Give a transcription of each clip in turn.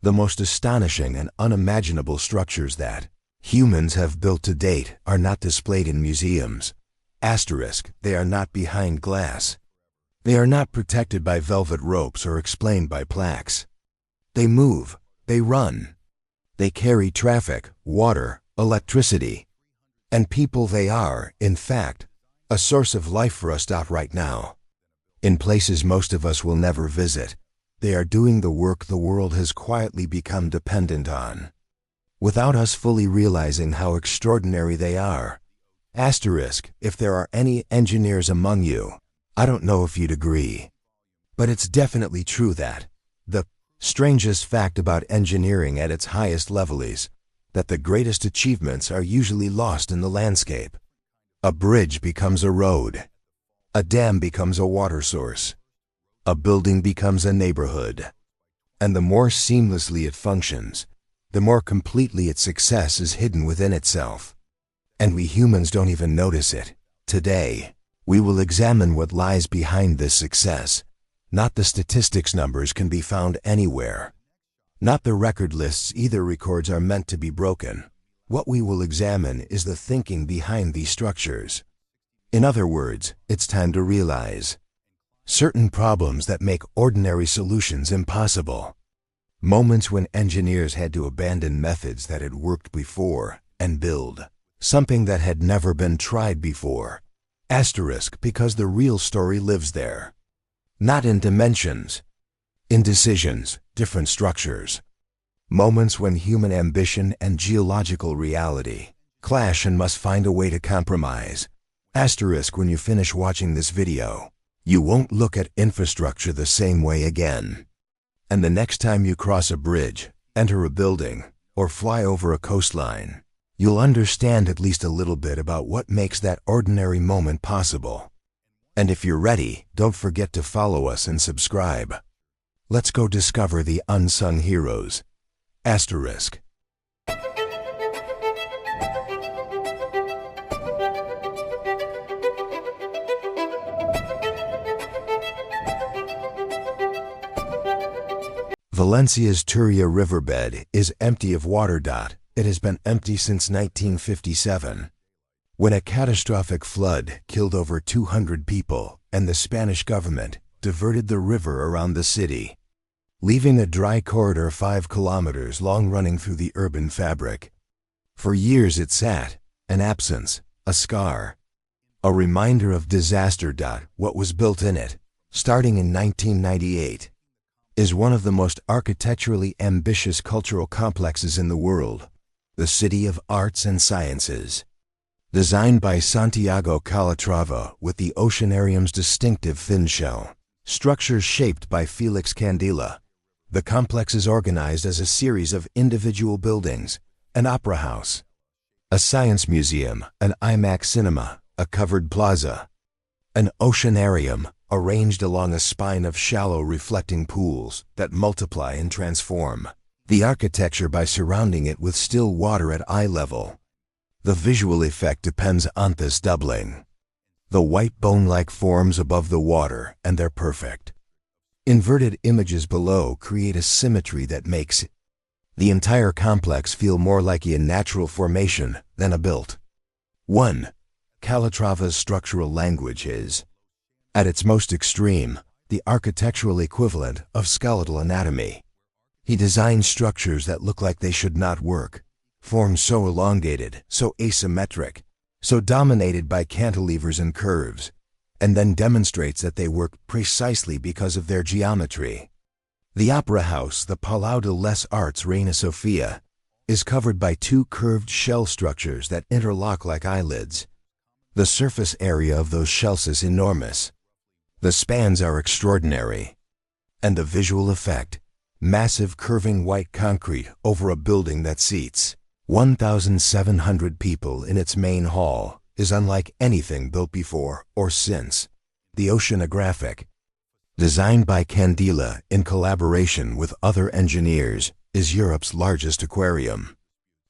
The most astonishing and unimaginable structures that humans have built to date are not displayed in museums. They are not behind glass. They are not protected by velvet ropes or explained by plaques. They move, they run. They carry traffic, water, electricity, and people. They are, in fact, a source of life for us. Right now, in places most of us will never visit, they are doing the work the world has quietly become dependent on, without us fully realizing how extraordinary they are. If there are any engineers among you, I don't know if you'd agree, but it's definitely true that the strangest fact about engineering at its highest level is that the greatest achievements are usually lost in the landscape. A bridge becomes a road. A dam becomes a water source. A building becomes a neighborhood. And the more seamlessly it functions, the more completely its success is hidden within itself. And we humans don't even notice it. Today, we will examine what lies behind this success. Not the statistics. Numbers can be found anywhere. Not the record lists either. Records are meant to be broken. What we will examine is the thinking behind these structures. In other words, it's time to realize certain problems that make ordinary solutions impossible. Moments when engineers had to abandon methods that had worked before and build something that had never been tried before. Because the real story lives there. Not in dimensions, in decisions, different structures. Moments when human ambition and geological reality clash and must find a way to compromise. When you finish watching this video, you won't look at infrastructure the same way again. And the next time you cross a bridge, enter a building, or fly over a coastline, you'll understand at least a little bit about what makes that ordinary moment possible. And if you're ready, don't forget to follow us and subscribe. Let's go discover the unsung heroes. Valencia's Turia riverbed is empty of water. It has been empty since 1957, when a catastrophic flood killed over 200 people and the Spanish government diverted the river around the city, leaving a dry corridor 5 kilometers long running through the urban fabric. For years it sat, an absence, a scar, a reminder of disaster. What was built in it, starting in 1998, is one of the most architecturally ambitious cultural complexes in the world, the City of Arts and Sciences. Designed by Santiago Calatrava with the oceanarium's distinctive thin shell, structures shaped by Felix Candela, the complex is organized as a series of individual buildings: an opera house, a science museum, an IMAX cinema, a covered plaza, an oceanarium arranged along a spine of shallow reflecting pools that multiply and transform the architecture by surrounding it with still water at eye level. The visual effect depends on this doubling. The white bone-like forms above the water and their perfect inverted images below create a symmetry that makes the entire complex feel more like a natural formation than a built one. Calatrava's structural language is, at its most extreme, the architectural equivalent of skeletal anatomy. He designed structures that look like they should not work, forms so elongated, so asymmetric, so dominated by cantilevers and curves, and then demonstrates that they work precisely because of their geometry. The Opera House, the Palau de les Arts Reina Sofia, is covered by 2 curved shell structures that interlock like eyelids. The surface area of those shells is enormous. The spans are extraordinary. And the visual effect, massive curving white concrete over a building that seats 1,700 people in its main hall, is unlike anything built before or since. The oceanographic, designed by Candela in collaboration with other engineers, is Europe's largest aquarium.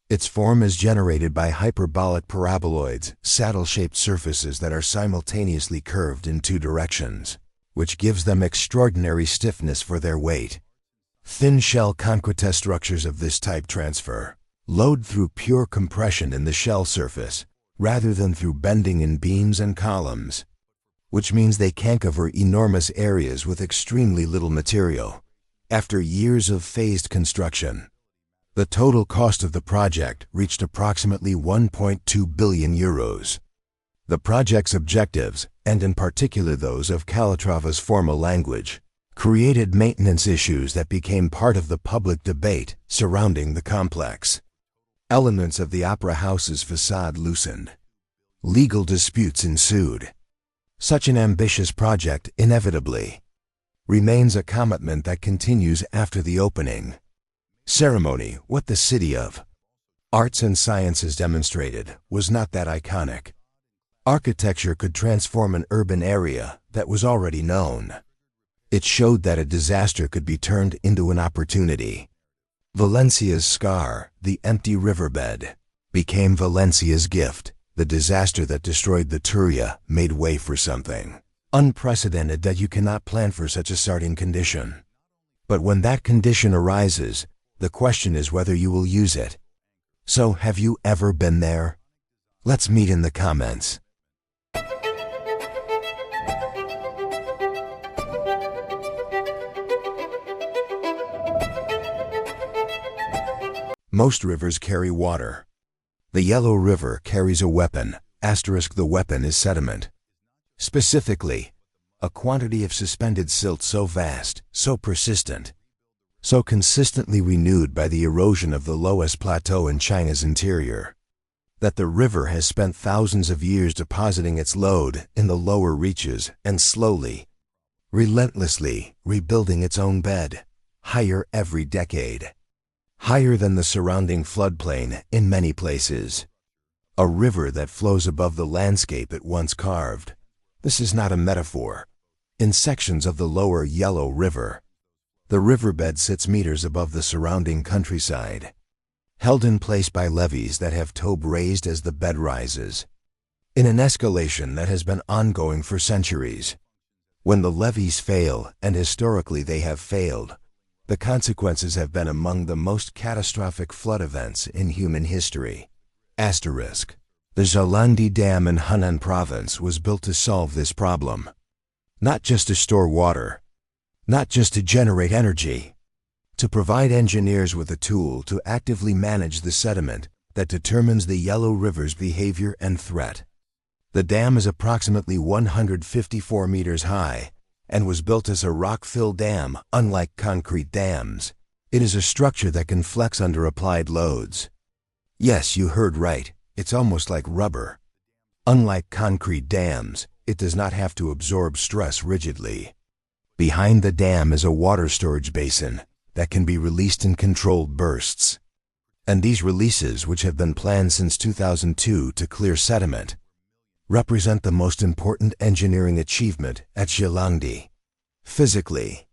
Its form is generated by hyperbolic paraboloids, saddle-shaped surfaces that are simultaneously curved in 2 directions, which gives them extraordinary stiffness for their weight. Thin shell concrete structures of this type transfer load through pure compression in the shell surface, rather than through bending in beams and columns, which means they can cover enormous areas with extremely little material. After years of phased construction, the total cost of the project reached approximately 1.2 billion euros. The project's objectives, and in particular those of Calatrava's formal language, created maintenance issues that became part of the public debate surrounding the complex. Elements of the Opera House's facade loosened. Legal disputes ensued. Such an ambitious project inevitably remains a commitment that continues after the opening ceremony. What the City of Arts and Sciences demonstrated was not that iconic. Architecture could transform an urban area that was already known. It showed that a disaster could be turned into an opportunity. Valencia's scar, the empty riverbed, became Valencia's gift. The disaster that destroyed the Turia made way for something unprecedented that you cannot plan for such a starting condition. But when that condition arises, the question is whether you will use it. So, have you ever been there? Let's meet in the comments. Most rivers carry water. The Yellow River carries a weapon, the weapon is sediment. Specifically, a quantity of suspended silt so vast, so persistent, so consistently renewed by the erosion of the lowest plateau in China's interior, that the river has spent thousands of years depositing its load in the lower reaches and slowly, relentlessly rebuilding its own bed, higher every decade. Higher than the surrounding floodplain in many places. A river that flows above the landscape it once carved. This is not a metaphor. In sections of the lower Yellow River, the riverbed sits meters above the surrounding countryside, held in place by levees that have tobe raised as the bed rises, in an escalation that has been ongoing for centuries. When the levees fail, and historically they have failed, the consequences have been among the most catastrophic flood events in human history. Asterisk. The Xiaolangdi Dam in Henan Province was built to solve this problem. Not just to store water, not just to generate energy, to provide engineers with a tool to actively manage the sediment that determines the Yellow River's behavior and threat. The dam is approximately 154 meters high and was built as a rock-filled dam. Unlike concrete dams, it is a structure that can flex under applied loads. Yes, you heard right, it's almost like rubber. Unlike concrete dams, it does not have to absorb stress rigidly. Behind the dam is a water storage basin that can be released in controlled bursts. And these releases, which have been planned since 2002 to clear sediment, represent the most important engineering achievement at Xiaolangdi. Physically,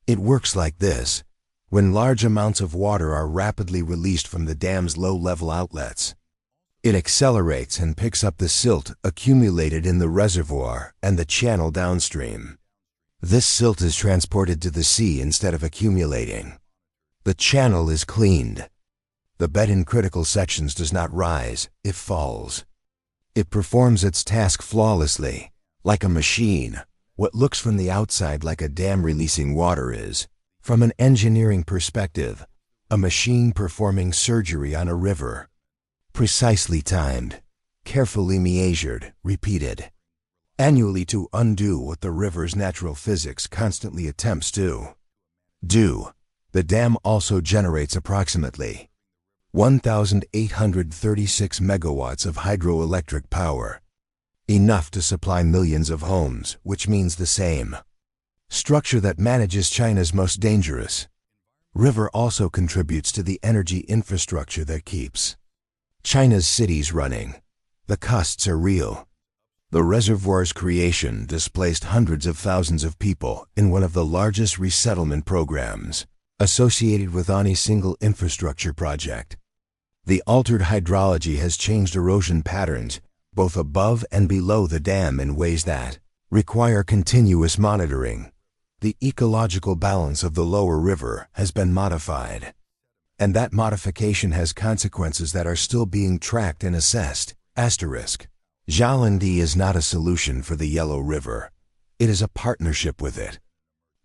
it works like this. When large amounts of water are rapidly released from the dam's low-level outlets, it accelerates and picks up the silt accumulated in the reservoir and the channel downstream. This silt is transported to the sea instead of accumulating. The channel is cleaned. The bed in critical sections does not rise, it falls. It performs its task flawlessly, like a machine. What looks from the outside like a dam releasing water is, from an engineering perspective, a machine performing surgery on a river. Precisely timed, carefully measured, repeated, annually to undo what the river's natural physics constantly attempts to do. The dam also generates approximately 1,836 megawatts of hydroelectric power, enough to supply millions of homes, which means the same structure that manages China's most dangerous river also contributes to the energy infrastructure that keeps China's cities running. The costs are real. The reservoir's creation displaced hundreds of thousands of people in one of the largest resettlement programs associated with any single infrastructure project. The altered hydrology has changed erosion patterns both above and below the dam in ways that require continuous monitoring. the ecological balance of the lower river has been modified. And that modification has consequences that are still being tracked and assessed. Asterisk. Xiaolangdi is not a solution for the Yellow River. It is a partnership with it.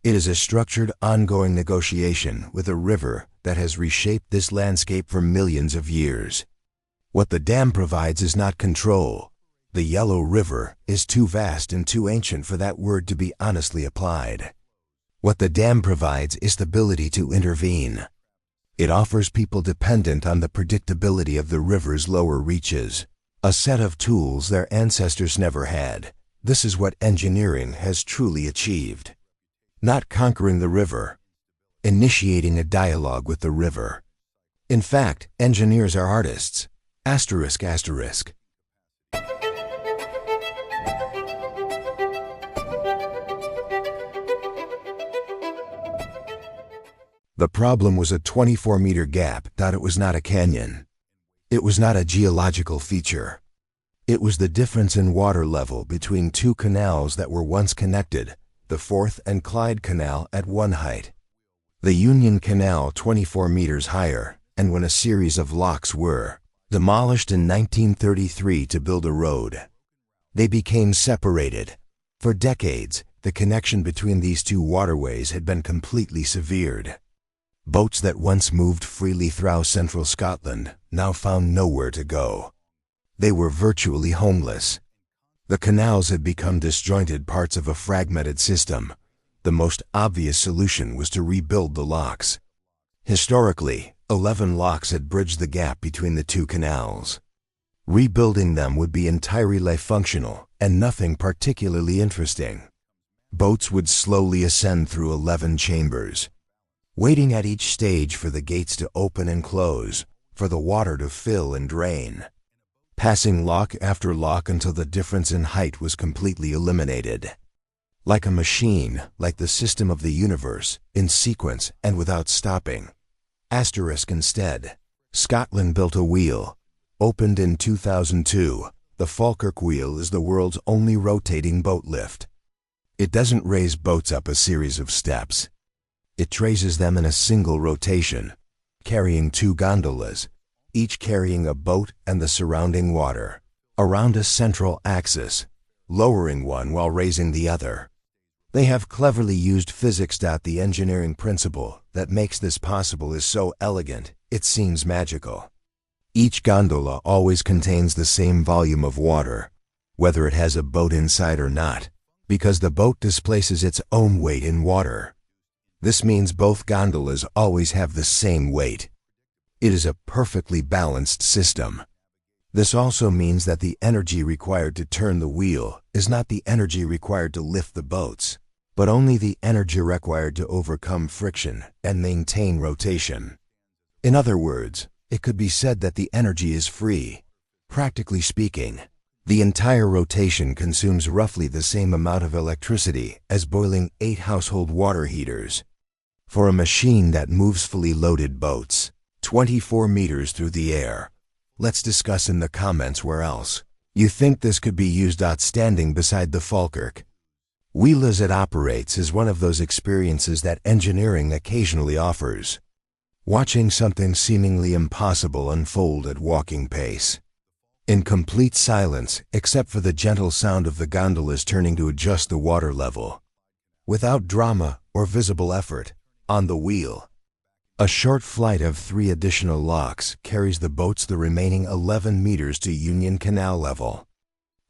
It is a structured, ongoing negotiation with a river that has reshaped this landscape for millions of years. What the dam provides is not control. The Yellow River is too vast and too ancient for that word to be honestly applied. What the dam provides is the ability to intervene. It offers people dependent on the predictability of the river's lower reaches a set of tools their ancestors never had. This is what engineering has truly achieved. Not conquering the river, initiating a dialogue with the river. In fact, engineers are artists. Asterisk asterisk. The problem was a 24-meter gap. It was not a canyon. It was not a geological feature. It was the difference in water level between two canals that were once connected, the Forth and Clyde Canal at one height, the Union Canal 24 meters higher, and when a series of locks were demolished in 1933 to build a road, they became separated. For decades, the connection between these two waterways had been completely severed. Boats that once moved freely through central Scotland now found nowhere to go. They were virtually homeless. The canals had become disjointed parts of a fragmented system. The most obvious solution was to rebuild the locks. Historically, 11 locks had bridged the gap between the two canals. Rebuilding them would be entirely functional and nothing particularly interesting. Boats would slowly ascend through 11 chambers, waiting at each stage for the gates to open and close, for the water to fill and drain, passing lock after lock until the difference in height was completely eliminated. Like a machine, like the system of the universe, in sequence and without stopping. Asterisk instead. Scotland built a wheel. Opened in 2002, the Falkirk wheel is the world's only rotating boat lift. It doesn't raise boats up a series of steps. It traces them in a single rotation, carrying two gondolas, each carrying a boat and the surrounding water, around a central axis, lowering one while raising the other. They have cleverly used physics. The engineering principle that makes this possible is so elegant, it seems magical. Each gondola always contains the same volume of water, whether it has a boat inside or not, because the boat displaces its own weight in water. This means both gondolas always have the same weight. It is a perfectly balanced system. This also means that the energy required to turn the wheel is not the energy required to lift the boats, but only the energy required to overcome friction and maintain rotation. In other words, it could be said that the energy is free. Practically speaking, the entire rotation consumes roughly the same amount of electricity as boiling 8 household water heaters. For a machine that moves fully loaded boats 24 meters through the air, let's discuss in the comments where else you think this could be used. Standing beside the Falkirk wheel as it operates is one of those experiences that engineering occasionally offers. Watching something seemingly impossible unfold at walking pace, in complete silence except for the gentle sound of the gondolas turning to adjust the water level, without drama or visible effort, on the wheel. A short flight of 3 additional locks carries the boats the remaining 11 meters to Union Canal level.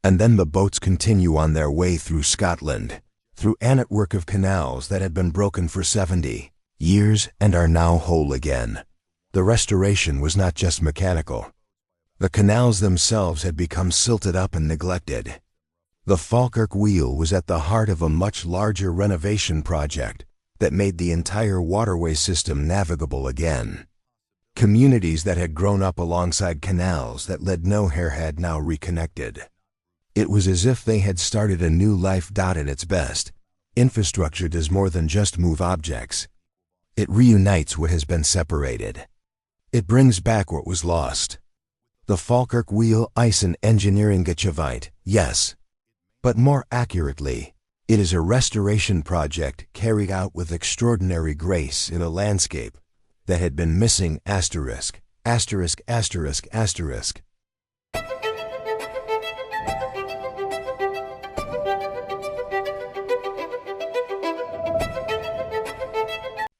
And then the boats continue on their way through Scotland, through a network of canals that had been broken for 70 years and are now whole again. The restoration was not just mechanical. The canals themselves had become silted up and neglected. The Falkirk wheel was at the heart of a much larger renovation project that made the entire waterway system navigable again. Communities that had grown up alongside canals that led nowhere had now reconnected. It was as if they had started a new life. In its best, infrastructure does more than just move objects. It reunites what has been separated. It brings back what was lost. The Falkirk wheel is an engineering achievement, yes. But more accurately, It is a restoration project carried out with extraordinary grace in a landscape that had been missing asterisk, asterisk, asterisk, asterisk.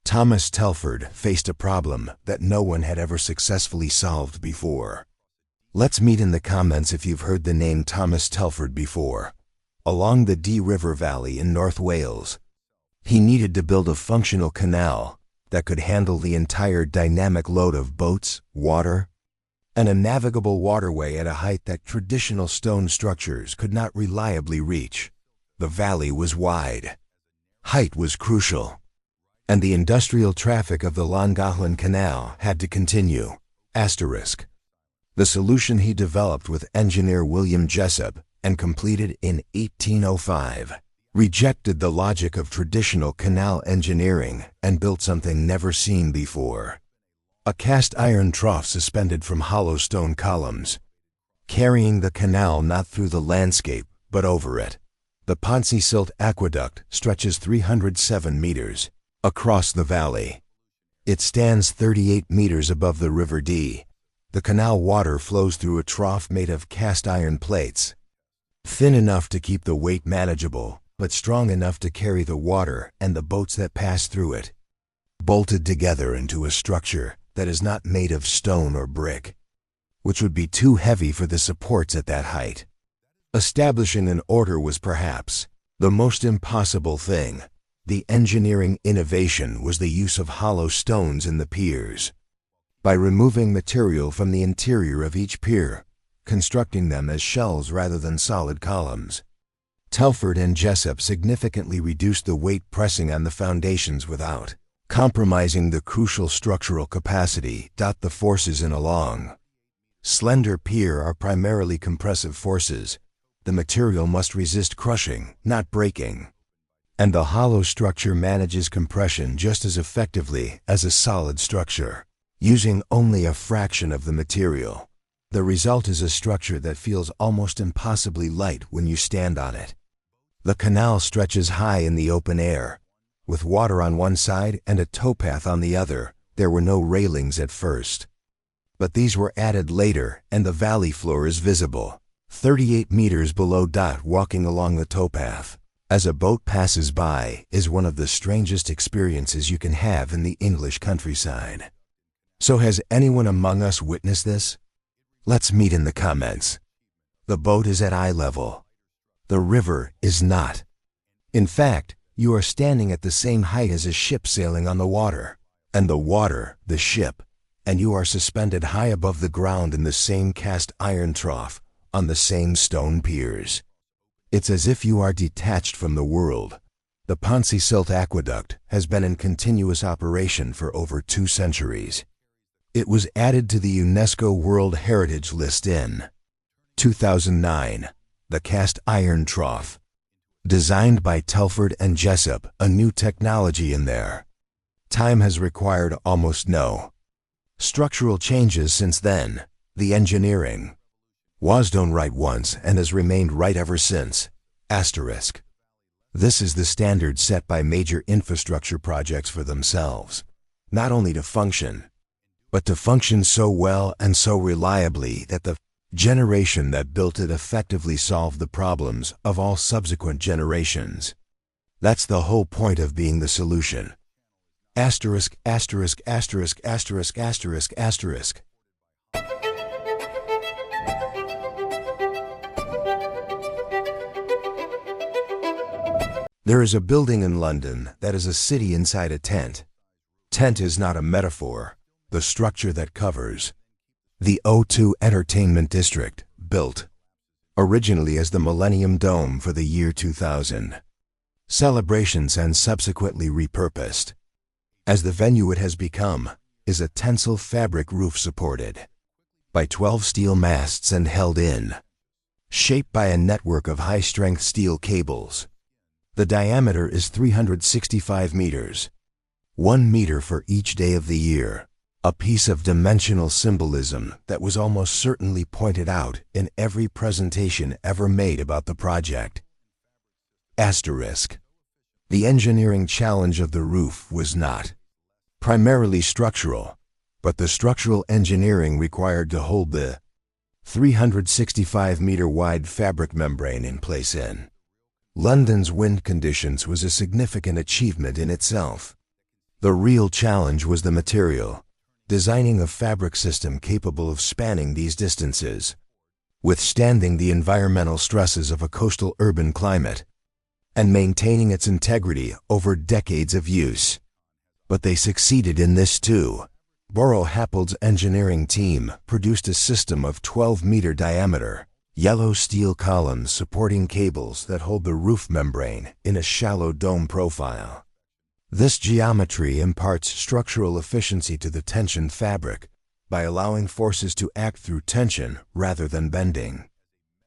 Thomas Telford faced a problem that no one had ever successfully solved before. Let's meet in the comments if you've heard the name Thomas Telford before. Along the Dee River Valley in North Wales, he needed to build a functional canal that could handle the entire dynamic load of boats, water, and a navigable waterway at a height that traditional stone structures could not reliably reach. The valley was wide. Height was crucial, and the industrial traffic of the Llangollen Canal had to continue. Asterisk. The solution he developed with engineer William Jessup and completed in 1805 rejected the logic of traditional canal engineering and built something never seen before. A cast iron trough suspended from hollow stone columns, carrying the canal not through the landscape but over it. The Poncy Silt Aqueduct stretches 307 meters across the valley. It stands 38 meters above the River Dee. The canal water flows through a trough made of cast iron plates, thin enough to keep the weight manageable, but strong enough to carry the water and the boats that pass through it, bolted together into a structure that is not made of stone or brick, which would be too heavy for the supports at that height. Establishing an order was perhaps the most impossible thing. The engineering innovation was the use of hollow stones in the piers. By removing material from the interior of each pier, constructing them as shells rather than solid columns, Telford and Jessup significantly reduced the weight pressing on the foundations without compromising the crucial structural capacity. The forces in a long, slender pier are primarily compressive forces. The material must resist crushing, not breaking, and the hollow structure manages compression just as effectively as a solid structure, using only a fraction of the material. The result is a structure that feels almost impossibly light when you stand on it. The canal stretches high in the open air, with water on one side and a towpath on the other. There were no railings at first, but these were added later and the valley floor is visible, 38 meters below. Walking along the towpath as a boat passes by is one of the strangest experiences you can have in the English countryside. So has anyone among us witnessed this? Let's meet in the comments. The boat is at eye level. The river is not. In fact, you are standing at the same height as a ship sailing on the water, and the water, the ship, and you are suspended high above the ground in the same cast iron trough, on the same stone piers. It's as if you are detached from the world. The Poncy Silt Aqueduct has been in continuous operation for over 2 centuries. It was added to the UNESCO World Heritage List in 2009. The cast iron trough, designed by Telford and Jessup, a new technology in there. Time has required almost no structural changes since then. The engineering was done right once and has remained right ever since. Asterisk. This is the standard set by major infrastructure projects for themselves, not only to function, but to function so well and so reliably that the generation that built it effectively solved the problems of all subsequent generations. That's the whole point of being the solution. Asterisk, asterisk, asterisk, asterisk, asterisk, asterisk. There is a building in London that is a city inside a tent. Tent is not a metaphor, the structure that covers. The O2 Entertainment District, built originally as the Millennium Dome for the year 2000. Celebrations and subsequently repurposed. As the venue it has become, is a tensile fabric roof supported by 12 steel masts and held in shape by a network of high-strength steel cables. The diameter is 365 meters, 1 meter for each day of the year. A piece of dimensional symbolism that was almost certainly pointed out in every presentation ever made about the project. Asterisk. The engineering challenge of the roof was not primarily structural, but the structural engineering required to hold the 365-meter-wide fabric membrane in place in London's wind conditions was a significant achievement in itself. The real challenge was the material, designing a fabric system capable of spanning these distances, withstanding the environmental stresses of a coastal urban climate, and maintaining its integrity over decades of use. But they succeeded in this too. Borough Happold's engineering team produced a system of 12-meter diameter, yellow steel columns supporting cables that hold the roof membrane in a shallow dome profile. This geometry imparts structural efficiency to the tensioned fabric by allowing forces to act through tension rather than bending.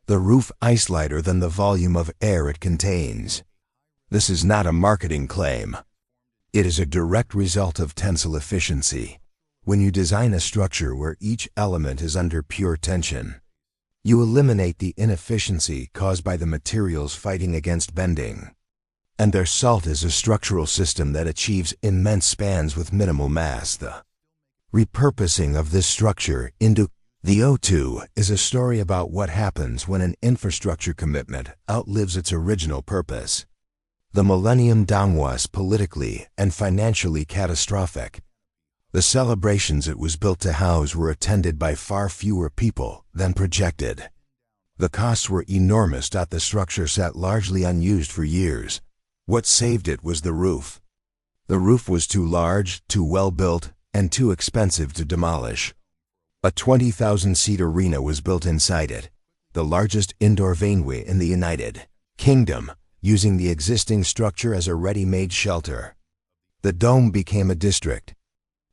The roof is lighter than the volume of air it contains. This is not a marketing claim. It is a direct result of tensile efficiency. When you design a structure where each element is under pure tension, you eliminate the inefficiency caused by the materials fighting against bending. And their salt is a structural system that achieves immense spans with minimal mass. The repurposing of this structure into the O2 is a story about what happens when an infrastructure commitment outlives its original purpose. The Millennium Dam was politically and financially catastrophic. The celebrations it was built to house were attended by far fewer people than projected. The costs were enormous. The structure sat largely unused for years. What saved it was the roof. The roof was too large, too well built, and too expensive to demolish. A 20,000-seat arena was built inside it, the largest indoor venue in the United Kingdom, using the existing structure as a ready-made shelter. The dome became a district.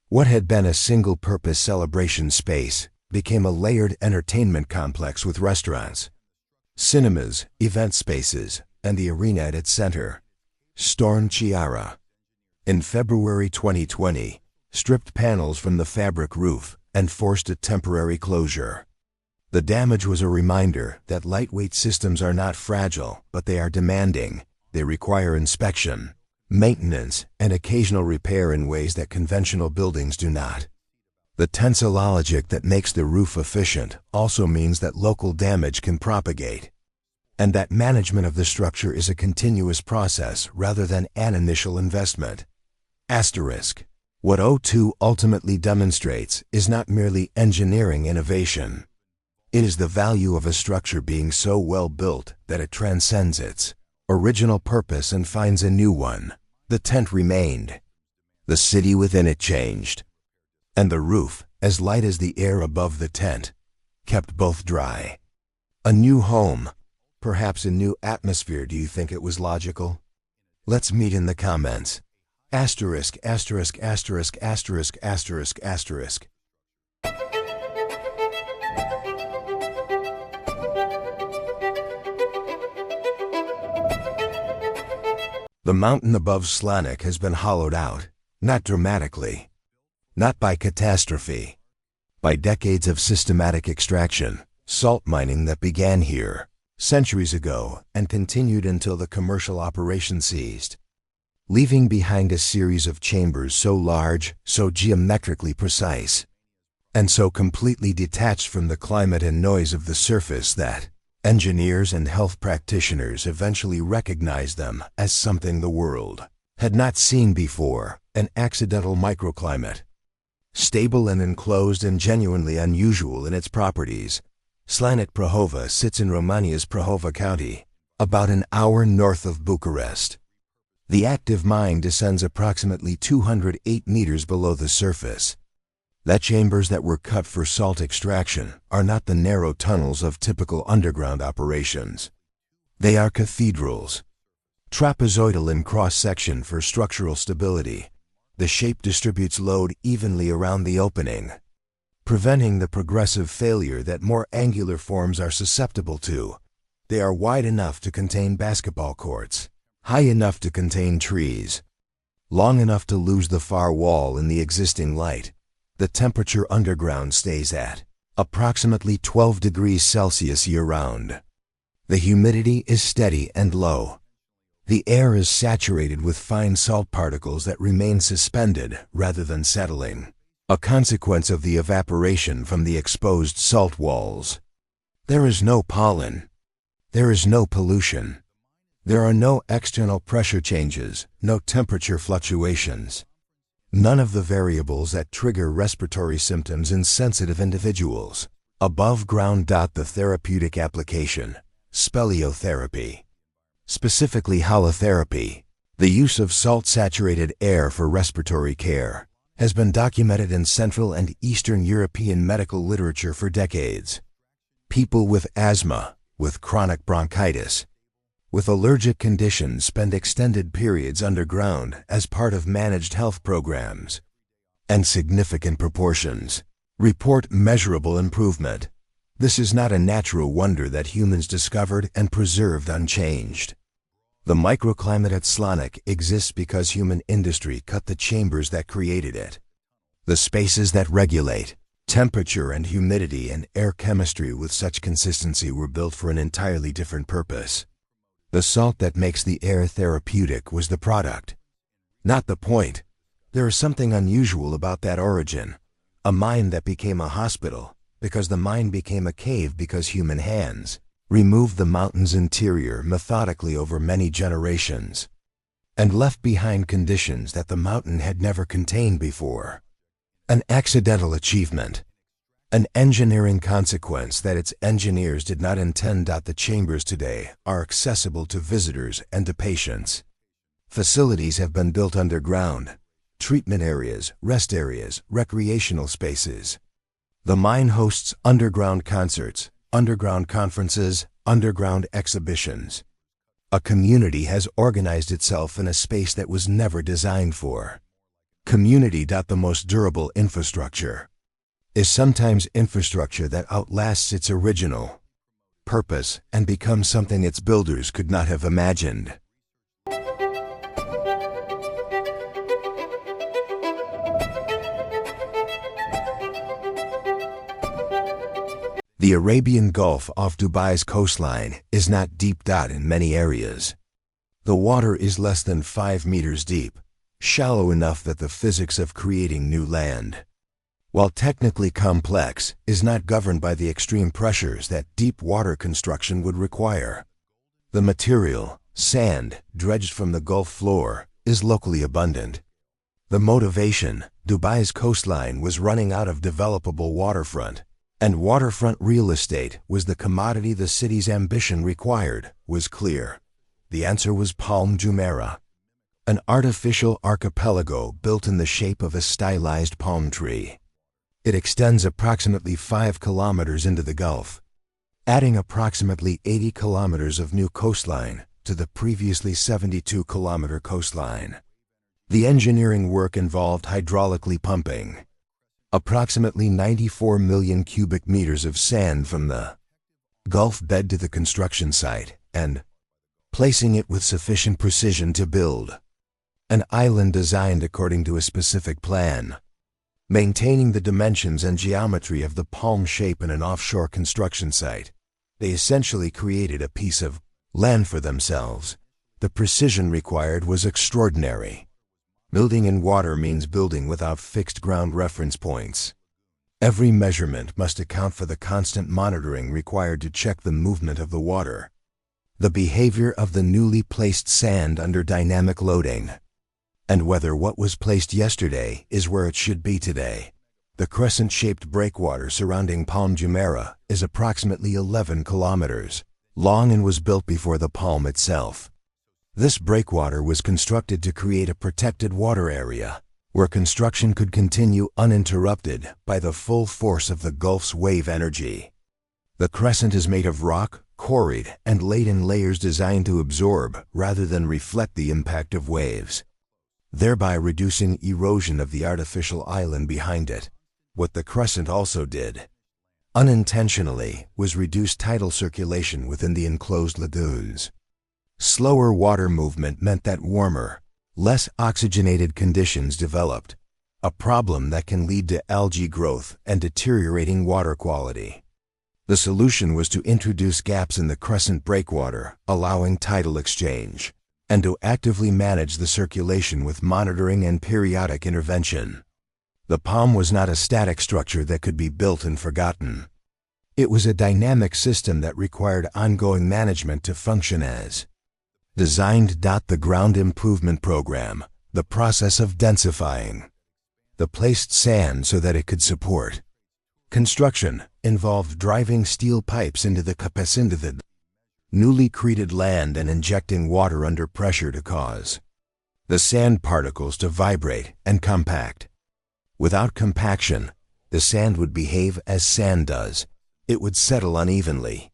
What had been a single-purpose celebration space became a layered entertainment complex with restaurants, cinemas, event spaces, and the arena at its center. Storm Ciara. In February 2020, stripped panels from the fabric roof and forced a temporary closure. The damage was a reminder that lightweight systems are not fragile, but they are demanding. They require inspection, maintenance, and occasional repair in ways that conventional buildings do not. The tensile logic that makes the roof efficient also means that local damage can propagate, and that management of the structure is a continuous process rather than an initial investment. Asterisk. What O2 ultimately demonstrates is not merely engineering innovation. It is the value of a structure being so well built that it transcends its original purpose and finds a new one. The tent remained. The city within it changed. And the roof, as light as the air above the tent, kept both dry. A new home, perhaps a new atmosphere. Do you think it was logical? Let's meet in the comments. Asterisk, asterisk, asterisk, asterisk, asterisk, asterisk. The mountain above Slanik has been hollowed out, not dramatically, not by catastrophe, by decades of systematic extraction, salt mining that began here centuries ago and continued until the commercial operation ceased, leaving behind a series of chambers so large, so geometrically precise, and so completely detached from the climate and noise of the surface that engineers and health practitioners eventually recognized them as something the world had not seen before, an accidental microclimate. Stable and enclosed and genuinely unusual in its properties, Slanik Prahova sits in Romania's Prahova County, about an hour north of Bucharest. The active mine descends approximately 208 meters below the surface. The chambers that were cut for salt extraction are not the narrow tunnels of typical underground operations. They are cathedrals. Trapezoidal in cross-section for structural stability, the shape distributes load evenly around the opening, preventing the progressive failure that more angular forms are susceptible to. They are wide enough to contain basketball courts, high enough to contain trees, long enough to lose the far wall in the existing light. The temperature underground stays at approximately 12 degrees Celsius year-round. The humidity is steady and low. The air is saturated with fine salt particles that remain suspended rather than settling, a consequence of the evaporation from the exposed salt walls. There is no pollen. There is no pollution. There are no external pressure changes, no temperature fluctuations. None of the variables that trigger respiratory symptoms in sensitive individuals. Above ground. The therapeutic application, speleotherapy. Specifically holotherapy, the use of salt-saturated air for respiratory care, has been documented in Central and Eastern European medical literature for decades. People with asthma, with chronic bronchitis, with allergic conditions spend extended periods underground as part of managed health programs, and significant proportions report measurable improvement. This is not a natural wonder that humans discovered and preserved unchanged. The microclimate at Xiaolangdi exists because human industry cut the chambers that created it. The spaces that regulate temperature and humidity and air chemistry with such consistency were built for an entirely different purpose. The salt that makes the air therapeutic was the product, not the point. There is something unusual about that origin, a mine that became a hospital, because the mine became a cave because human hands removed the mountain's interior methodically over many generations, and left behind conditions that the mountain had never contained before. An accidental achievement, an engineering consequence that its engineers did not intend. The chambers today are accessible to visitors and to patients. Facilities have been built underground, treatment areas, rest areas, recreational spaces. The mine hosts underground concerts, underground conferences, underground exhibitions. A community has organized itself in a space that was never designed for. Community. The most durable infrastructure is sometimes infrastructure that outlasts its original purpose and becomes something its builders could not have imagined. The Arabian Gulf off Dubai's coastline is not deep. In many areas, the water is less than 5 meters deep, shallow enough that the physics of creating new land, while technically complex, is not governed by the extreme pressures that deep water construction would require. The material, sand, dredged from the Gulf floor, is locally abundant. The motivation, Dubai's coastline was running out of developable waterfront, and waterfront real estate was the commodity the city's ambition required, was clear. The answer was Palm Jumeirah, an artificial archipelago built in the shape of a stylized palm tree. It extends approximately 5 kilometers into the Gulf, adding approximately 80 kilometers of new coastline to the previously 72-kilometer coastline. The engineering work involved hydraulically pumping approximately 94 million cubic meters of sand from the Gulf bed to the construction site and placing it with sufficient precision to build an island designed according to a specific plan. Maintaining the dimensions and geometry of the palm shape in an offshore construction site, they essentially created a piece of land for themselves. The precision required was extraordinary. Building in water means building without fixed ground reference points. Every measurement must account for the constant monitoring required to check the movement of the water, the behavior of the newly placed sand under dynamic loading, and whether what was placed yesterday is where it should be today. The crescent-shaped breakwater surrounding Palm Jumeirah is approximately 11 kilometers long and was built before the palm itself. This breakwater was constructed to create a protected water area where construction could continue uninterrupted by the full force of the Gulf's wave energy. The crescent is made of rock, quarried, and laid in layers designed to absorb rather than reflect the impact of waves, thereby reducing erosion of the artificial island behind it. What the crescent also did, unintentionally, was reduce tidal circulation within the enclosed lagoons. Slower water movement meant that warmer, less oxygenated conditions developed, a problem that can lead to algae growth and deteriorating water quality. The solution was to introduce gaps in the crescent breakwater, allowing tidal exchange. and to actively manage the circulation with monitoring and periodic intervention. The POM was not a static structure that could be built and forgotten. It was a dynamic system that required ongoing management to function as designed. The ground improvement program, the process of densifying. The placed sand so that it could support. Construction involved driving steel pipes into the newly created land and injecting water under pressure to cause the sand particles to vibrate and compact. Without compaction, the sand would behave as sand does. It would settle unevenly.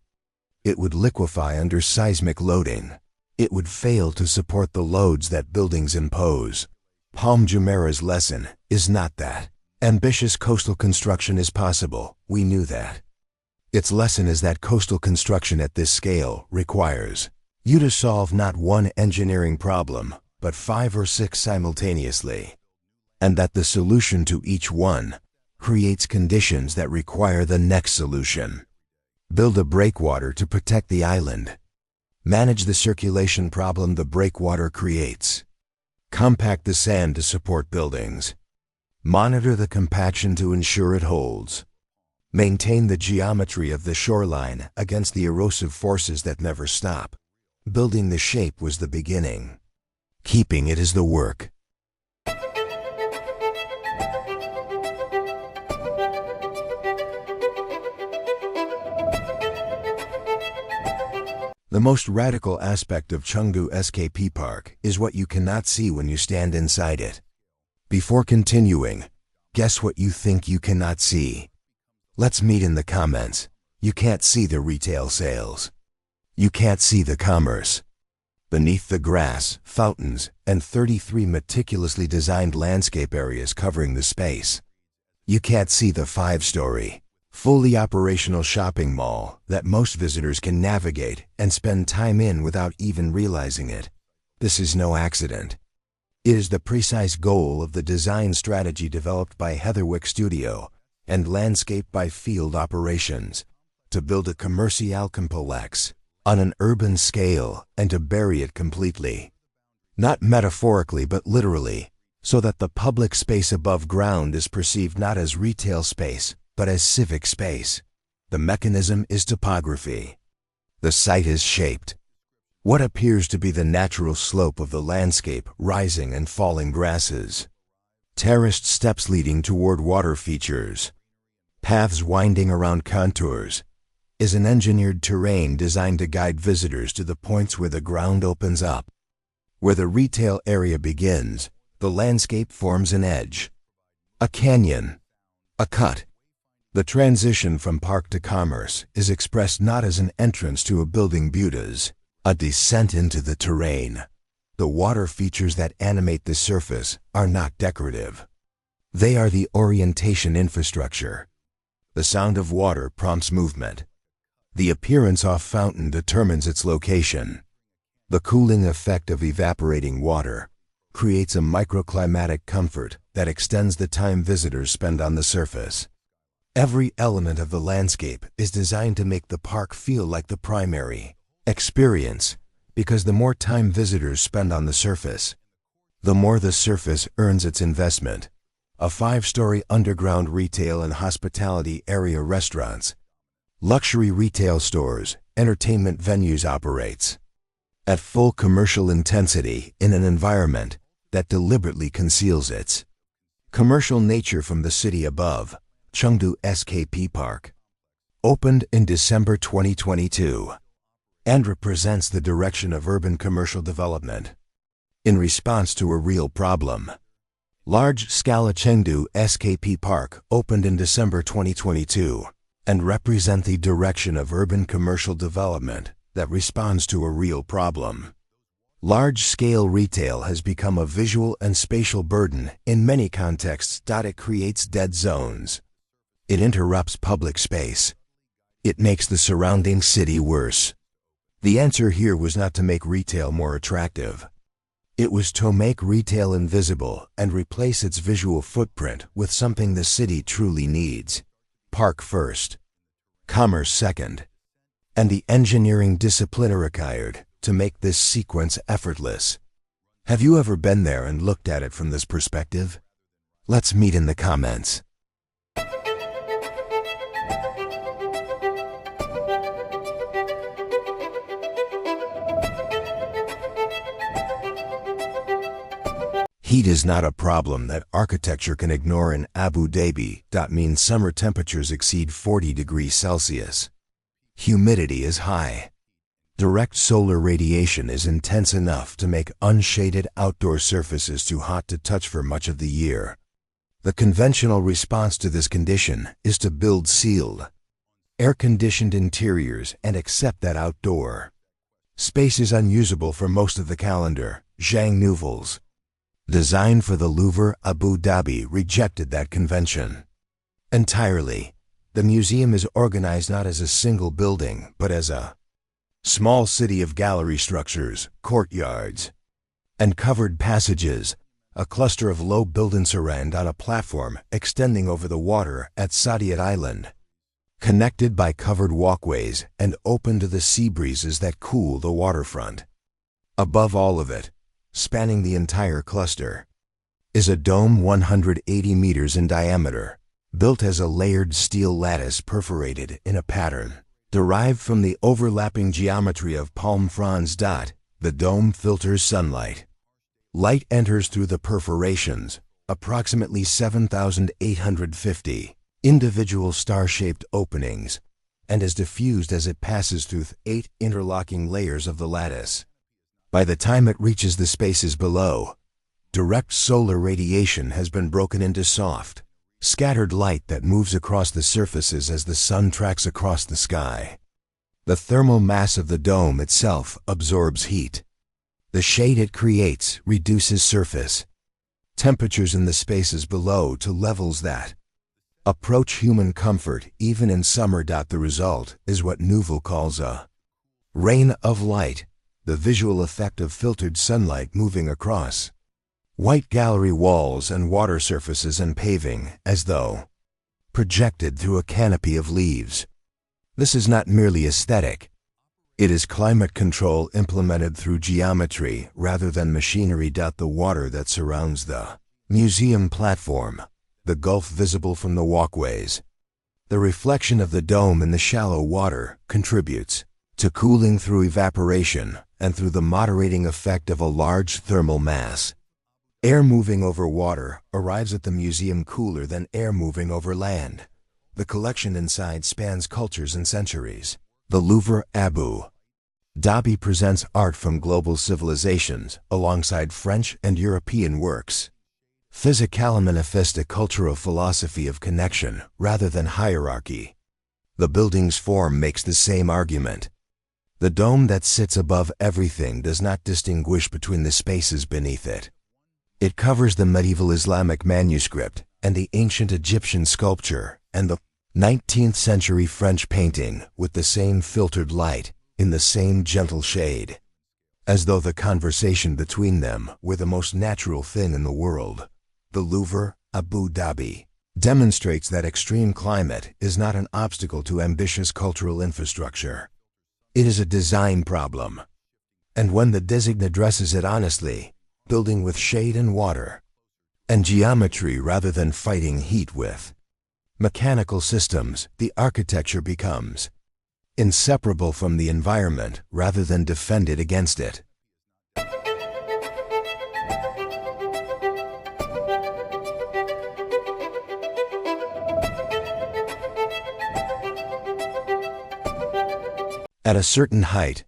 It would liquefy under seismic loading. It would fail to support the loads that buildings impose. Palm Jumeirah's lesson is not that ambitious coastal construction is possible. We knew that. Its lesson is that coastal construction at this scale requires you to solve not one engineering problem, but 5 or 6 simultaneously, and that the solution to each one creates conditions that require the next solution. Build a breakwater to protect the island. Manage the circulation problem the breakwater creates. Compact the sand to support buildings. Monitor the compaction to ensure it holds. Maintain the geometry of the shoreline against the erosive forces that never stop. Building the shape was the beginning. Keeping it is the work. The most radical aspect of Chengdu SKP Park is what you cannot see when you stand inside it. Before continuing, guess what you think you cannot see? Let's meet in the comments. You can't see the retail sales. You can't see the commerce. Beneath the grass, fountains, and 33 meticulously designed landscape areas covering the space. You can't see the 5-story, fully operational shopping mall that most visitors can navigate and spend time in without even realizing it. This is no accident. It is the precise goal of the design strategy developed by Heatherwick Studio and Landscape by Field Operations to build a commercial complex on an urban scale and to bury it completely. Not metaphorically but literally, so that the public space above ground is perceived not as retail space, but as civic space. The mechanism is topography. The site is shaped. What appears to be the natural slope of the landscape, rising and falling grasses. Terraced steps leading toward water features. Paths winding around contours, is an engineered terrain designed to guide visitors to the points where the ground opens up. Where the retail area begins, the landscape forms an edge. A canyon. A cut. The transition from park to commerce is expressed not as an entrance to a building but as a descent into the terrain. The water features that animate the surface are not decorative. They are the orientation infrastructure. The sound of water prompts movement. The appearance of fountain determines its location. The cooling effect of evaporating water creates a microclimatic comfort that extends the time visitors spend on the surface. Every element of the landscape is designed to make the park feel like the primary experience, because the more time visitors spend on the surface, the more the surface earns its investment. A 5-story underground retail and hospitality area, restaurants, luxury retail stores, entertainment venues operates at full commercial intensity in an environment that deliberately conceals its commercial nature from the city above. Chengdu SKP Park opened in December 2022 and represents the direction of urban commercial development in response to a real problem. Large-scale Chengdu SKP Park opened in December 2022 and represent the direction of urban commercial development that responds to a real problem. Large-scale retail has become a visual and spatial burden in many contexts. It creates dead zones. It interrupts public space. It makes the surrounding city worse. The answer here was not to make retail more attractive. It was to make retail invisible and replace its visual footprint with something the city truly needs. Park first, commerce second, and the engineering discipline required to make this sequence effortless. Have you ever been there and looked at it from this perspective? Let's meet in the comments. Heat is not a problem that architecture can ignore in Abu Dhabi. Means summer temperatures exceed 40 degrees Celsius. Humidity is high. Direct solar radiation is intense enough to make unshaded outdoor surfaces too hot to touch for much of the year. The conventional response to this condition is to build sealed, air-conditioned interiors and accept that outdoor space is unusable for most of the calendar. Zhang Nouvelles, designed for the Louvre, Abu Dhabi, rejected that convention entirely. The museum is organized not as a single building, but as a small city of gallery structures, courtyards, and covered passages, a cluster of low buildings around on a platform extending over the water at Saadiyat Island, connected by covered walkways and open to the sea breezes that cool the waterfront. Above all of it, spanning the entire cluster, is a dome 180 meters in diameter, built as a layered steel lattice perforated in a pattern derived from the overlapping geometry of palm fronds. The dome filters sunlight. Light enters through the perforations, approximately 7,850 individual star-shaped openings, and is diffused as it passes through 8 interlocking layers of the lattice. By the time it reaches the spaces below, direct solar radiation has been broken into soft, scattered light that moves across the surfaces as the sun tracks across the sky. The thermal mass of the dome itself absorbs heat. The shade it creates reduces surface temperatures in the spaces below to levels that approach human comfort even in summer. The result is what Nouvelles calls a rain of light, the visual effect of filtered sunlight moving across white gallery walls and water surfaces and paving, as though projected through a canopy of leaves. This is not merely aesthetic. It is climate control implemented through geometry rather than machinery. The water that surrounds the museum platform, the gulf visible from the walkways, the reflection of the dome in the shallow water contributes to cooling through evaporation and through the moderating effect of a large thermal mass. Air moving over water arrives at the museum cooler than air moving over land. The collection inside spans cultures and centuries. The Louvre, Abu Dhabi, presents art from global civilizations alongside French and European works. Physical manifest a cultural philosophy of connection rather than hierarchy. The building's form makes the same argument. The dome that sits above everything does not distinguish between the spaces beneath it. It covers the medieval Islamic manuscript and the ancient Egyptian sculpture and the 19th century French painting with the same filtered light in the same gentle shade, as though the conversation between them were the most natural thing in the world. The Louvre, Abu Dhabi, demonstrates that extreme climate is not an obstacle to ambitious cultural infrastructure. It is a design problem. And when the design addresses it honestly, building with shade and water and geometry rather than fighting heat with mechanical systems, the architecture becomes inseparable from the environment rather than defended against it. At a certain height,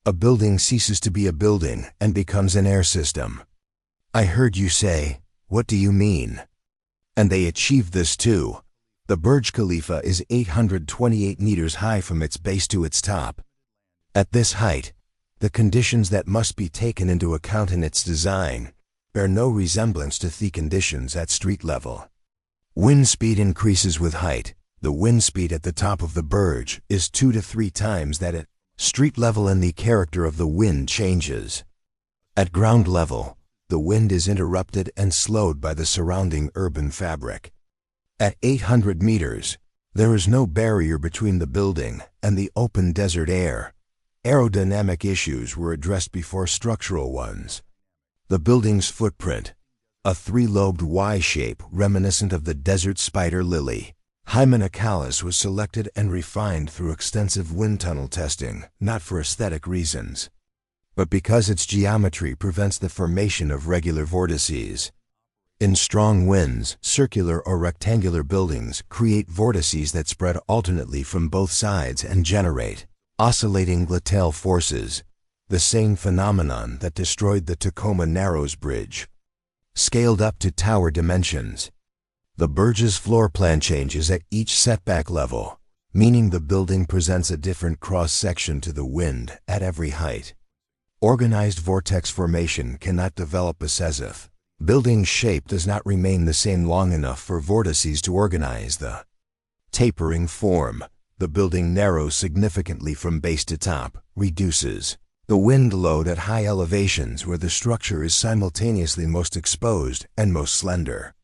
a building ceases to be a building and becomes an air system. I heard you say, "What do you mean?" And they achieved this too. The Burj Khalifa is 828 meters high from its base to its top. At this height, the conditions that must be taken into account in its design bear no resemblance to the conditions at street level. Wind speed increases with height. The wind speed at the top of the Burj is 2 to 3 times that at street level, and the character of the wind changes. At ground level, the wind is interrupted and slowed by the surrounding urban fabric. At 800 meters, there is no barrier between the building and the open desert air. Aerodynamic issues were addressed before structural ones. The building's footprint, a three-lobed Y shape reminiscent of the desert spider lily. Hymenocalis was selected and refined through extensive wind tunnel testing, not for aesthetic reasons, but because its geometry prevents the formation of regular vortices. In strong winds, circular or rectangular buildings create vortices that spread alternately from both sides and generate oscillating glacial forces, the same phenomenon that destroyed the Tacoma Narrows Bridge. Scaled up to tower dimensions, the Burj's floor plan changes at each setback level, meaning the building presents a different cross-section to the wind at every height. Organized vortex formation cannot develop a Sisyph. Building shape does not remain the same long enough for vortices to organize the tapering form. The building narrows significantly from base to top, reduces the wind load at high elevations where the structure is simultaneously most exposed and most slender.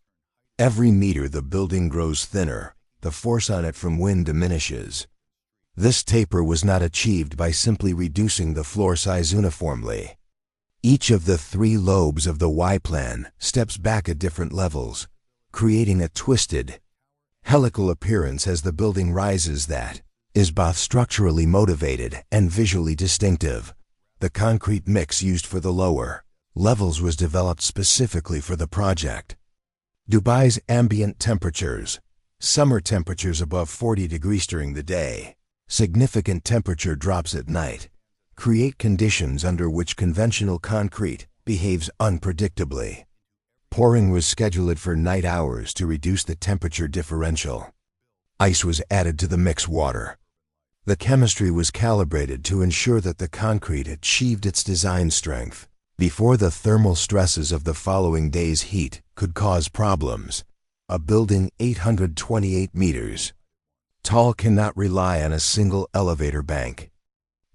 Every meter the building grows thinner, the force on it from wind diminishes. This taper was not achieved by simply reducing the floor size uniformly. Each of the three lobes of the Y-plan steps back at different levels, creating a twisted, helical appearance as the building rises that is both structurally motivated and visually distinctive. The concrete mix used for the lower levels was developed specifically for the project. Dubai's ambient temperatures, summer temperatures above 40 degrees during the day, significant temperature drops at night, create conditions under which conventional concrete behaves unpredictably. Pouring was scheduled for night hours to reduce the temperature differential. Ice was added to the mixed water. The chemistry was calibrated to ensure that the concrete achieved its design strength before the thermal stresses of the following day's heat could cause problems. A building 828 meters tall cannot rely on a single elevator bank.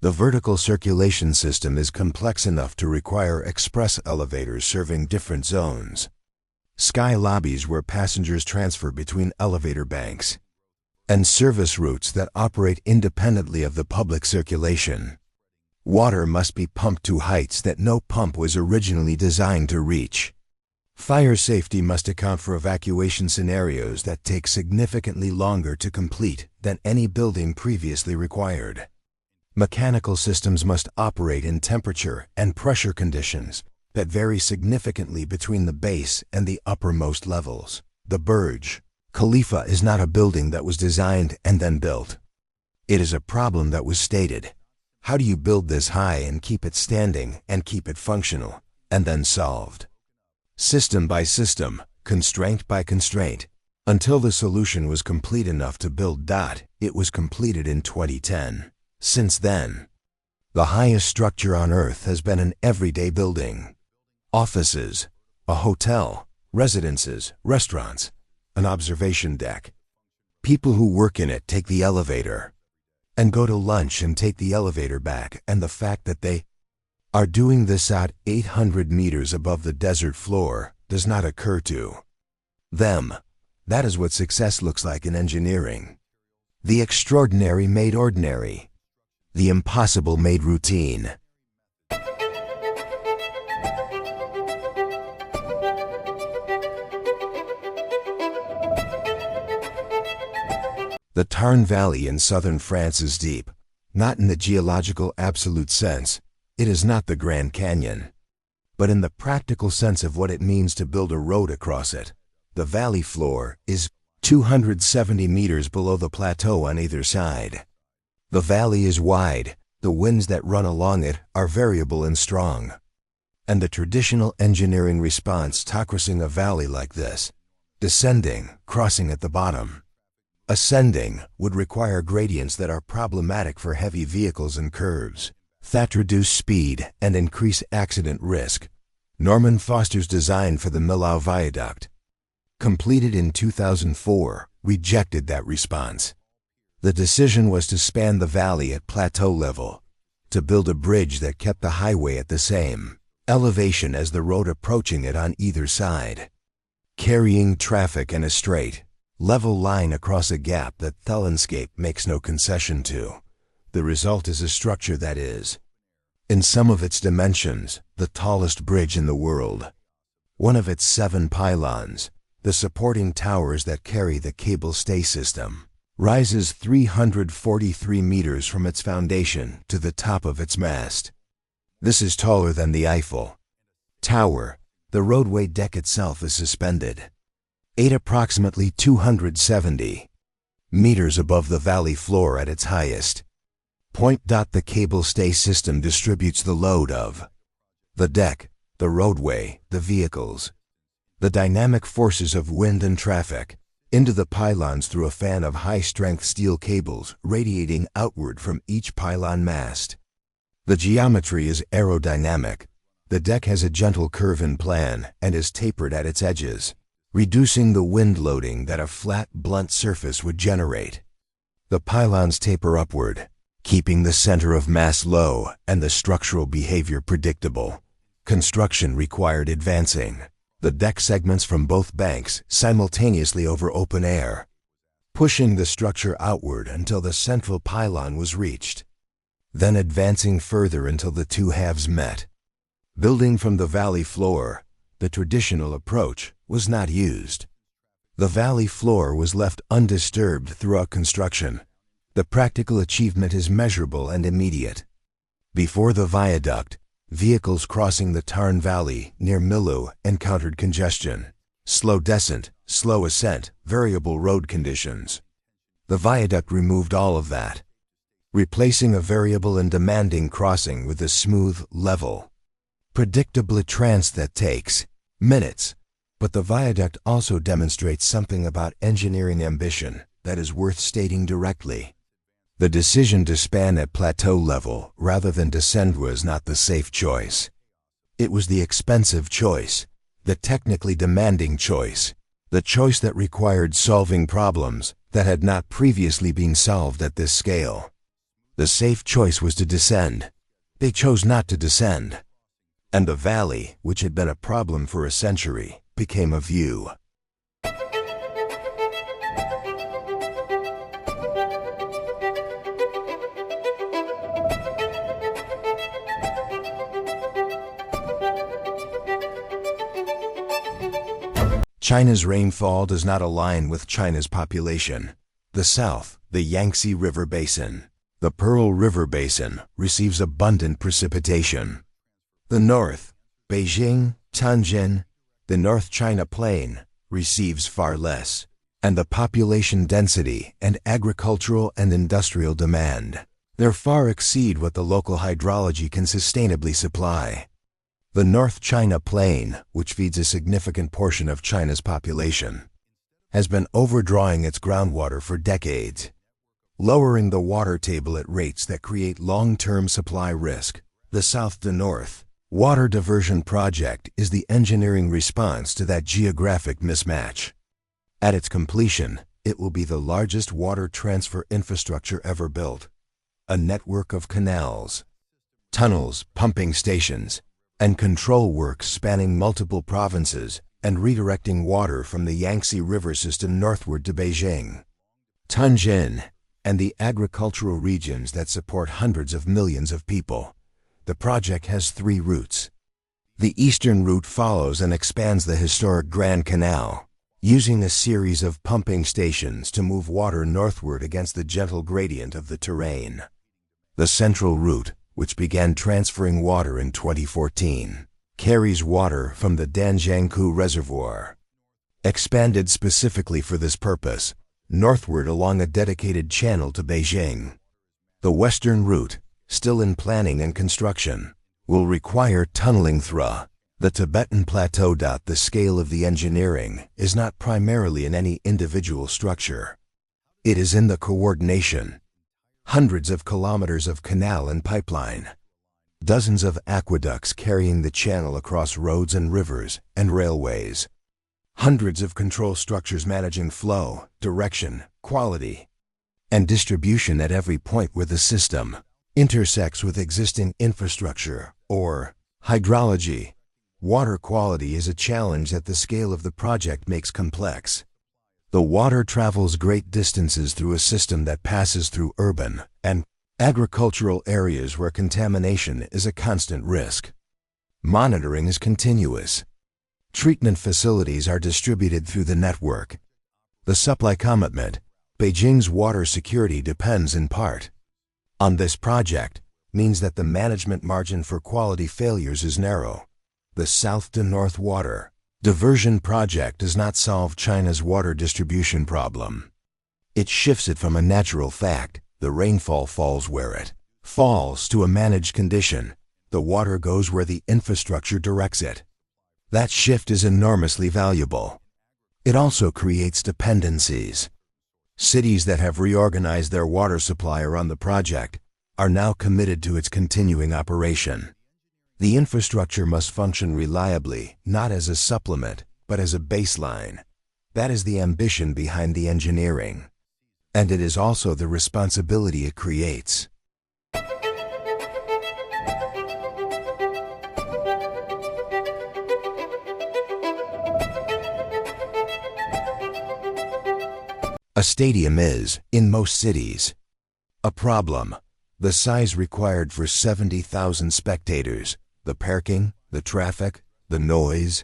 The vertical circulation system is complex enough to require express elevators serving different zones, sky lobbies where passengers transfer between elevator banks, and service routes that operate independently of the public circulation. Water must be pumped to heights that no pump was originally designed to reach. Fire safety must account for evacuation scenarios that take significantly longer to complete than any building previously required. Mechanical systems must operate in temperature and pressure conditions that vary significantly between the base and the uppermost levels. The Burj Khalifa is not a building that was designed and then built. It is a problem that was stated. How do you build this high and keep it standing and keep it functional, and then solved? System by system, constraint by constraint, until the solution was complete enough to build. It was completed in 2010. Since then, the highest structure on Earth has been an everyday building. Offices, a hotel, residences, restaurants, an observation deck. People who work in it take the elevator and go to lunch and take the elevator back, and the fact that they are doing this at 800 meters above the desert floor does not occur to them. That is what success looks like in engineering. The extraordinary made ordinary. The impossible made routine. The Tarn Valley in southern France is deep, not in the geological absolute sense. It is not the Grand Canyon, but in the practical sense of what it means to build a road across it. The valley floor is 270 meters below the plateau on either side. The valley is wide, the winds that run along it are variable and strong. And the traditional engineering response to crossing a valley like this, descending, crossing at the bottom. Ascending would require gradients that are problematic for heavy vehicles and curves that reduce speed and increase accident risk. Norman Foster's design for the Millau Viaduct, completed in 2004, rejected that response. The decision was to span the valley at plateau level, to build a bridge that kept the highway at the same elevation as the road approaching it on either side, carrying traffic in a straight, level line across a gap that Thellenscape makes no concession to. The result is a structure that is, in some of its dimensions, the tallest bridge in the world. One of its 7 pylons, the supporting towers that carry the cable stay system, rises 343 meters from its foundation to the top of its mast. This is taller than the Eiffel Tower. The roadway deck itself is suspended approximately 270 meters above the valley floor at its highest point. The cable stay system distributes the load of the deck, the roadway, the vehicles, the dynamic forces of wind and traffic, into the pylons through a fan of high-strength steel cables radiating outward from each pylon mast. The geometry is aerodynamic. The deck has a gentle curve in plan and is tapered at its edges, reducing the wind loading that a flat, blunt surface would generate. The pylons taper upward, keeping the center of mass low and the structural behavior predictable. Construction required advancing the deck segments from both banks simultaneously over open air, pushing the structure outward until the central pylon was reached, then advancing further until the two halves met. Building from the valley floor, the traditional approach was not used. The valley floor was left undisturbed throughout construction. The practical achievement is measurable and immediate. Before the viaduct, vehicles crossing the Tarn Valley near Millau encountered congestion, slow descent, slow ascent, variable road conditions. The viaduct removed all of that, replacing a variable and demanding crossing with a smooth, level, predictable trance that takes minutes. But the viaduct also demonstrates something about engineering ambition that is worth stating directly. The decision to span at plateau level rather than descend was not the safe choice. It was the expensive choice, the technically demanding choice, the choice that required solving problems that had not previously been solved at this scale. The safe choice was to descend. They chose not to descend. And the valley, which had been a problem for a century, became a view. China's rainfall does not align with China's population. The south, the Yangtze River Basin, the Pearl River Basin, receives abundant precipitation. The north, Beijing, Tianjin, the North China Plain, receives far less, and the population density and agricultural and industrial demand there far exceed what the local hydrology can sustainably supply. The North China Plain, which feeds a significant portion of China's population, has been overdrawing its groundwater for decades, lowering the water table at rates that create long-term supply risk. The South to North Water Diversion Project is the engineering response to that geographic mismatch. At its completion, it will be the largest water transfer infrastructure ever built. A network of canals, tunnels, pumping stations, and control works spanning multiple provinces and redirecting water from the Yangtze River system northward to Beijing, Tianjin, and the agricultural regions that support hundreds of millions of people. The project has 3 routes. The eastern route follows and expands the historic Grand Canal, using a series of pumping stations to move water northward against the gentle gradient of the terrain. The central route, which began transferring water in 2014, carries water from the Danjiangkou Reservoir, expanded specifically for this purpose, northward along a dedicated channel to Beijing. The western route, still in planning and construction, will require tunneling through the Tibetan Plateau. The scale of the engineering is not primarily in any individual structure. It is in the coordination. Hundreds of kilometers of canal and pipeline, dozens of aqueducts carrying the channel across roads and rivers and railways, hundreds of control structures managing flow, direction, quality, and distribution at every point where the system intersects with existing infrastructure or hydrology. Water quality is a challenge that the scale of the project makes complex. The water travels great distances through a system that passes through urban and Agricultural areas where contamination is a constant risk. Monitoring is continuous. Treatment facilities are distributed through the network. The supply commitment, Beijing's water security depends in part on this project, means that the management margin for quality failures is narrow. The south to north water diversion project does not solve China's water distribution problem. It shifts it from a natural fact, the rainfall falls where it falls, to a managed condition. The water goes where the infrastructure directs it. That shift is enormously valuable. It also creates dependencies. Cities that have reorganized their water supply around the project are now committed to its continuing operation. The infrastructure must function reliably, not as a supplement, but as a baseline. That is the ambition behind the engineering. And it is also the responsibility it creates. A stadium is, in most cities, a problem. The size required for 70,000 spectators, the parking, the traffic, the noise,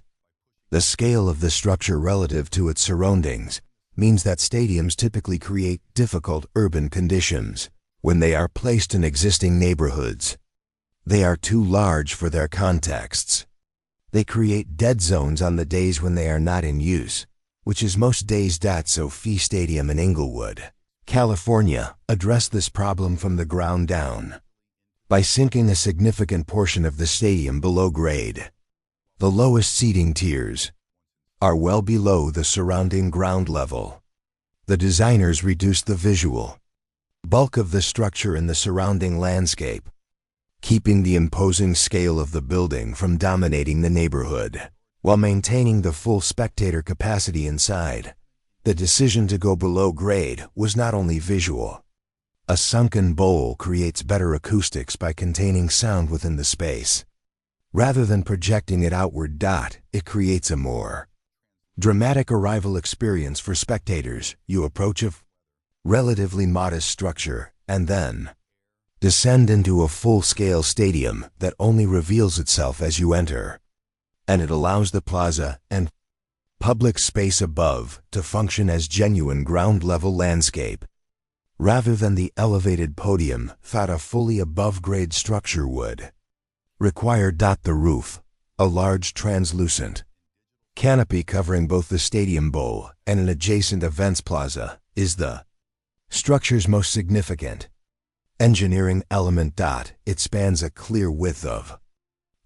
the scale of the structure relative to its surroundings means that stadiums typically create difficult urban conditions when they are placed in existing neighborhoods. They are too large for their contexts. They create dead zones on the days when they are not in use, which is most days. Sophie Stadium in Inglewood, California, addressed this problem from the ground down by sinking a significant portion of the stadium below grade. The lowest seating tiers are well below the surrounding ground level. The designers reduced the visual bulk of the structure in the surrounding landscape, keeping the imposing scale of the building from dominating the neighborhood, while maintaining the full spectator capacity inside. The decision to go below grade was not only visual. A sunken bowl creates better acoustics by containing sound within the space. Rather than projecting it outward, it creates a more dramatic arrival experience for spectators. You approach a relatively modest structure and then descend into a full-scale stadium that only reveals itself as you enter. And it allows the plaza and public space above to function as genuine ground-level landscape, rather than the elevated podium that a fully above-grade structure would require. The roof, a large translucent canopy covering both the stadium bowl and an adjacent events plaza, is the structure's most significant engineering element. It spans a clear width of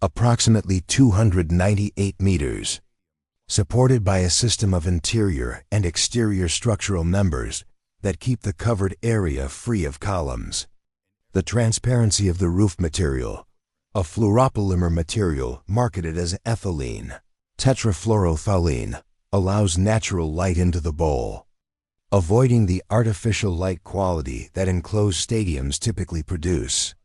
approximately 298 meters, supported by a system of interior and exterior structural members that keep the covered area free of columns. The transparency of the roof material, a fluoropolymer material marketed as ethylene tetrafluoroethylene, allows natural light into the bowl, avoiding the artificial light quality that enclosed stadiums typically produce,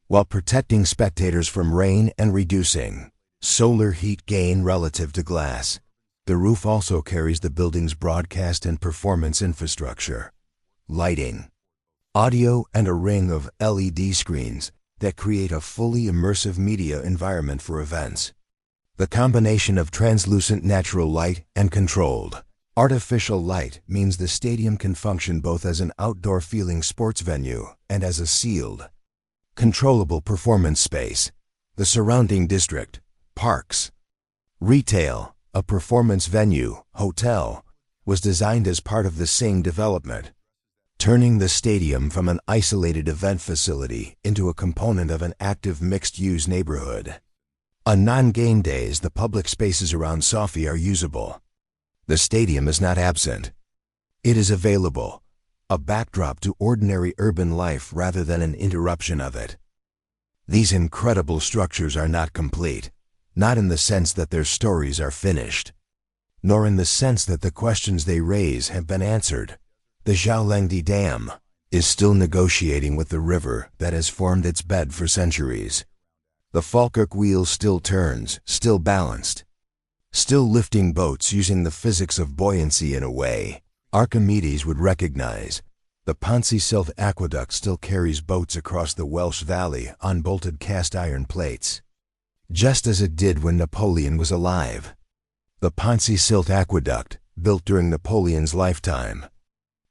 while protecting spectators from rain and reducing solar heat gain relative to glass. The roof also carries the building's broadcast and performance infrastructure, lighting, audio, and a ring of LED screens that create a fully immersive media environment for events. The combination of translucent natural light and controlled artificial light means the stadium can function both as an outdoor-feeling sports venue and as a sealed, controllable performance space. The surrounding district, parks, retail, a performance venue, hotel, was designed as part of the same development, turning the stadium from an isolated event facility into a component of an active mixed-use neighborhood. On non-game days, the public spaces around Sophie are usable. The stadium is not absent. It is available, a backdrop to ordinary urban life rather than an interruption of it. These incredible structures are not complete, not in the sense that their stories are finished, nor in the sense that the questions they raise have been answered. The Xiaolangdi Dam is still negotiating with the river that has formed its bed for centuries. The Falkirk wheel still turns, still balanced, still lifting boats using the physics of buoyancy in a way Archimedes would recognize. The Poncy Aqueduct still carries boats across the Welsh Valley on bolted cast iron plates, just as it did when Napoleon was alive. The Poncy Aqueduct, built during Napoleon's lifetime,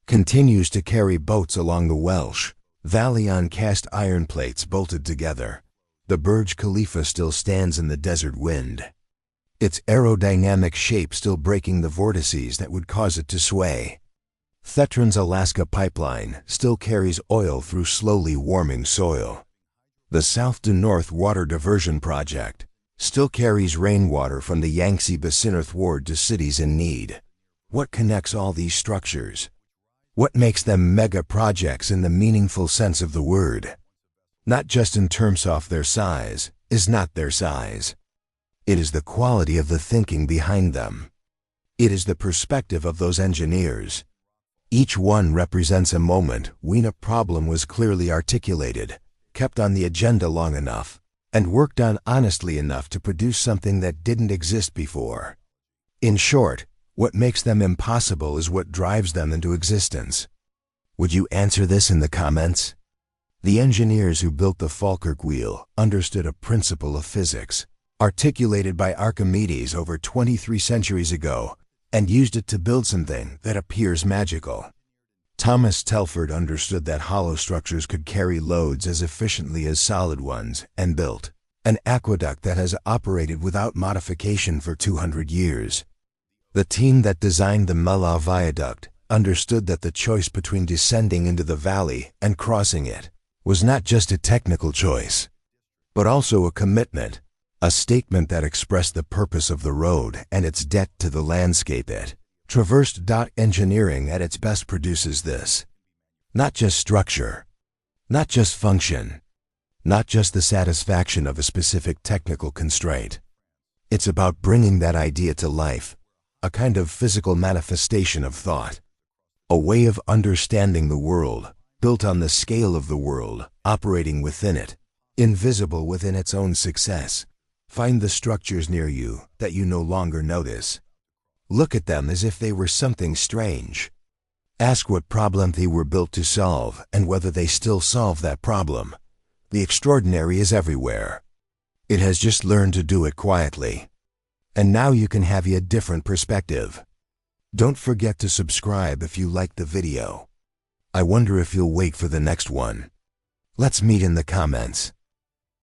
continues to carry boats along the Welsh Valley on cast iron plates bolted together. The Burj Khalifa still stands in the desert wind, its aerodynamic shape still breaking the vortices that would cause it to sway. Thetron's Alaska pipeline still carries oil through slowly warming soil. The South to North Water Diversion Project still carries rainwater from the Yangtze Basin earthward to cities in need. What connects all these structures? What makes them mega projects in the meaningful sense of the word? Not just in terms of their size, is not their size. It is the quality of the thinking behind them. It is the perspective of those engineers. Each one represents a moment when a problem was clearly articulated, kept on the agenda long enough, and worked on honestly enough to produce something that didn't exist before. In short, what makes them impossible is what drives them into existence. Would you answer this in the comments? The engineers who built the Falkirk wheel understood a principle of physics, articulated by Archimedes over 23 centuries ago, and used it to build something that appears magical. Thomas Telford understood that hollow structures could carry loads as efficiently as solid ones, and built an aqueduct that has operated without modification for 200 years. The team that designed the Millau Viaduct understood that the choice between descending into the valley and crossing it was not just a technical choice, but also a commitment, a statement that expressed the purpose of the road and its debt to the landscape it traversed. Engineering at its best produces this. Not just structure, not just function, not just the satisfaction of a specific technical constraint. It's about bringing that idea to life, a kind of physical manifestation of thought, a way of understanding the world, built on the scale of the world, operating within it, invisible within its own success. Find the structures near you that you no longer notice. Look at them as if they were something strange. Ask what problem they were built to solve and whether they still solve that problem. The extraordinary is everywhere. It has just learned to do it quietly. And now you can have a different perspective. Don't forget to subscribe if you liked the video. I wonder if you'll wait for the next one. Let's meet in the comments.